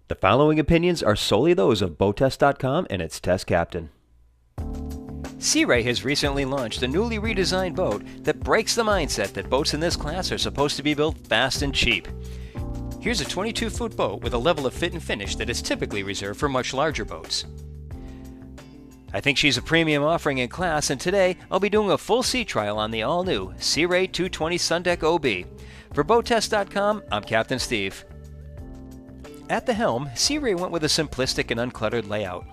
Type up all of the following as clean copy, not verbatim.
The following opinions are solely those of BoatTest.com and its test captain. Sea Ray has recently launched a newly redesigned boat that breaks the mindset that boats in this class are supposed to be built fast and cheap. Here's a 22-foot boat with a level of fit and finish that is typically reserved for much larger boats. I think she's a premium offering in class, and today I'll be doing a full sea trial on the all-new Sea Ray 220 Sundeck OB. For BoatTest.com, I'm Captain Steve. At the helm, Sea Ray went with a simplistic and uncluttered layout.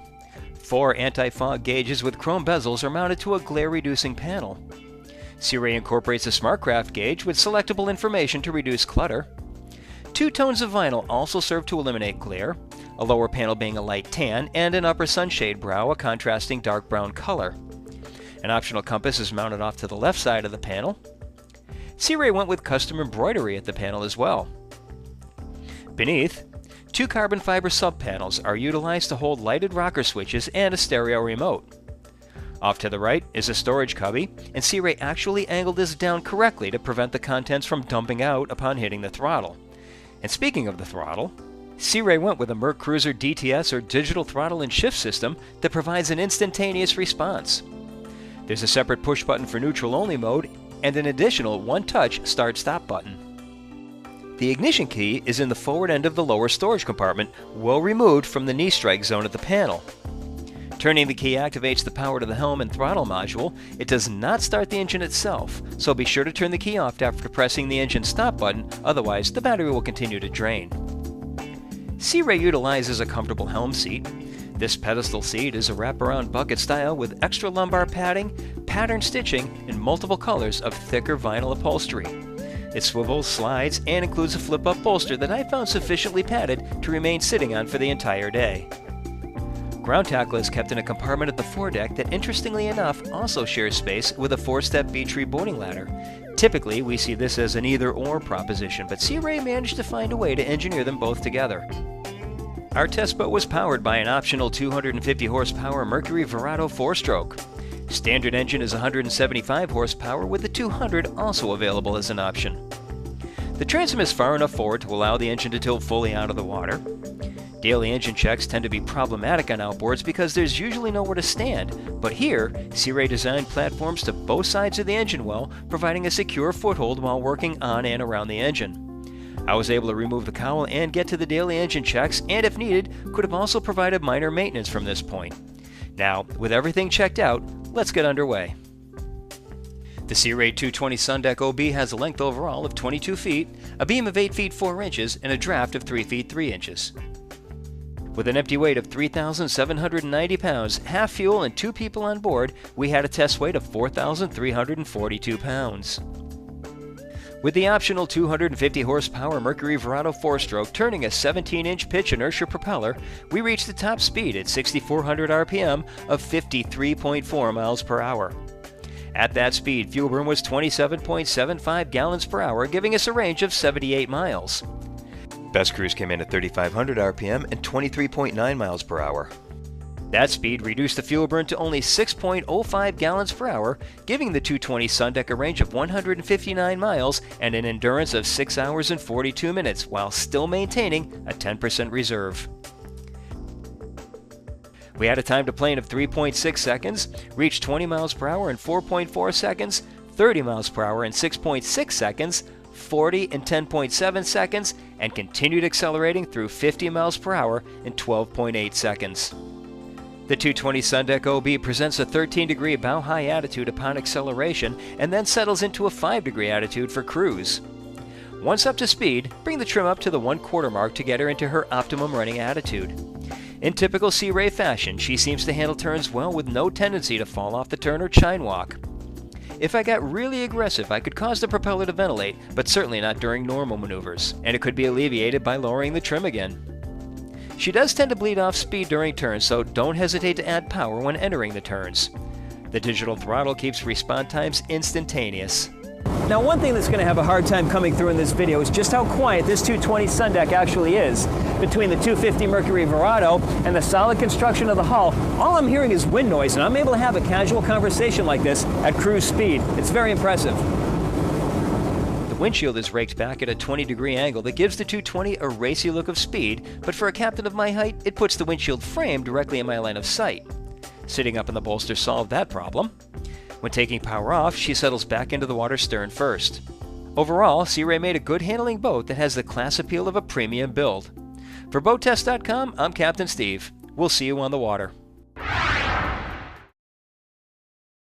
4 anti-fog gauges with chrome bezels are mounted to a glare-reducing panel. Sea Ray incorporates a SmartCraft gauge with selectable information to reduce clutter. 2 tones of vinyl also serve to eliminate glare, a lower panel being a light tan and an upper sunshade brow a contrasting dark brown color. An optional compass is mounted off to the left side of the panel. Sea Ray went with custom embroidery at the panel as well. Beneath, 2 carbon fiber sub-panels are utilized to hold lighted rocker switches and a stereo remote. Off to the right is a storage cubby, and Sea Ray actually angled this down correctly to prevent the contents from dumping out upon hitting the throttle. And speaking of the throttle, Sea Ray went with a Merc Cruiser DTS or digital throttle and shift system that provides an instantaneous response. There's a separate push button for neutral-only mode and an additional one-touch start-stop button. The ignition key is in the forward end of the lower storage compartment, well removed from the knee strike zone at the panel. Turning the key activates the power to the helm and throttle module. It does not start the engine itself, so be sure to turn the key off after pressing the engine stop button, otherwise the battery will continue to drain. Sea Ray utilizes a comfortable helm seat. This pedestal seat is a wraparound bucket style with extra lumbar padding, pattern stitching, and multiple colors of thicker vinyl upholstery. It swivels, slides, and includes a flip-up bolster that I found sufficiently padded to remain sitting on for the entire day. Ground tackle is kept in a compartment at the foredeck that, interestingly enough, also shares space with a 4-step B-tree boarding ladder. Typically, we see this as an either-or proposition, but Sea Ray managed to find a way to engineer them both together. Our test boat was powered by an optional 250 horsepower Mercury Verado 4-stroke. Standard engine is 175 horsepower with the 200 also available as an option. The transom is far enough forward to allow the engine to tilt fully out of the water. Daily engine checks tend to be problematic on outboards because there's usually nowhere to stand, but here, Sea Ray designed platforms to both sides of the engine well, providing a secure foothold while working on and around the engine. I was able to remove the cowl and get to the daily engine checks, and if needed, could have also provided minor maintenance from this point. Now, with everything checked out, let's get underway. The Sea Ray 220 Sundeck OB has a length overall of 22 feet, a beam of 8 feet 4 inches, and a draft of 3 feet 3 inches. With an empty weight of 3,790 pounds, half fuel, and 2 people on board, we had a test weight of 4,342 pounds. With the optional 250 horsepower Mercury Verado 4-stroke turning a 17-inch pitch inertia propeller, we reached the top speed at 6,400 RPM of 53.4 miles per hour. At that speed, fuel burn was 27.75 gallons per hour, giving us a range of 78 miles. Best cruise came in at 3,500 RPM and 23.9 miles per hour. That speed reduced the fuel burn to only 6.05 gallons per hour, giving the 220 Sundeck a range of 159 miles and an endurance of 6 hours and 42 minutes, while still maintaining a 10% reserve. We had a time to plane of 3.6 seconds, reached 20 miles per hour in 4.4 seconds, 30 miles per hour in 6.6 seconds, 40 in 10.7 seconds, and continued accelerating through 50 miles per hour in 12.8 seconds. The 220 Sundeck OB presents a 13-degree bow-high attitude upon acceleration and then settles into a 5-degree attitude for cruise. Once up to speed, bring the trim up to the 1/4 mark to get her into her optimum running attitude. In typical Sea Ray fashion, she seems to handle turns well with no tendency to fall off the turn or chine walk. If I got really aggressive, I could cause the propeller to ventilate, but certainly not during normal maneuvers, and it could be alleviated by lowering the trim again. She does tend to bleed off speed during turns, so don't hesitate to add power when entering the turns. The digital throttle keeps response times instantaneous. Now, one thing that's going to have a hard time coming through in this video is just how quiet this 220 Sundeck actually is. Between the 250 Mercury Verado and the solid construction of the hull, all I'm hearing is wind noise, and I'm able to have a casual conversation like this at cruise speed. It's very impressive. windshield is raked back at a 20-degree angle that gives the 220 a racy look of speed, but for a captain of my height, it puts the windshield frame directly in my line of sight. Sitting up in the bolster solved that problem. When taking power off, she settles back into the water stern first. Overall, Sea Ray made a good handling boat that has the class appeal of a premium build. For BoatTest.com, I'm Captain Steve. We'll see you on the water.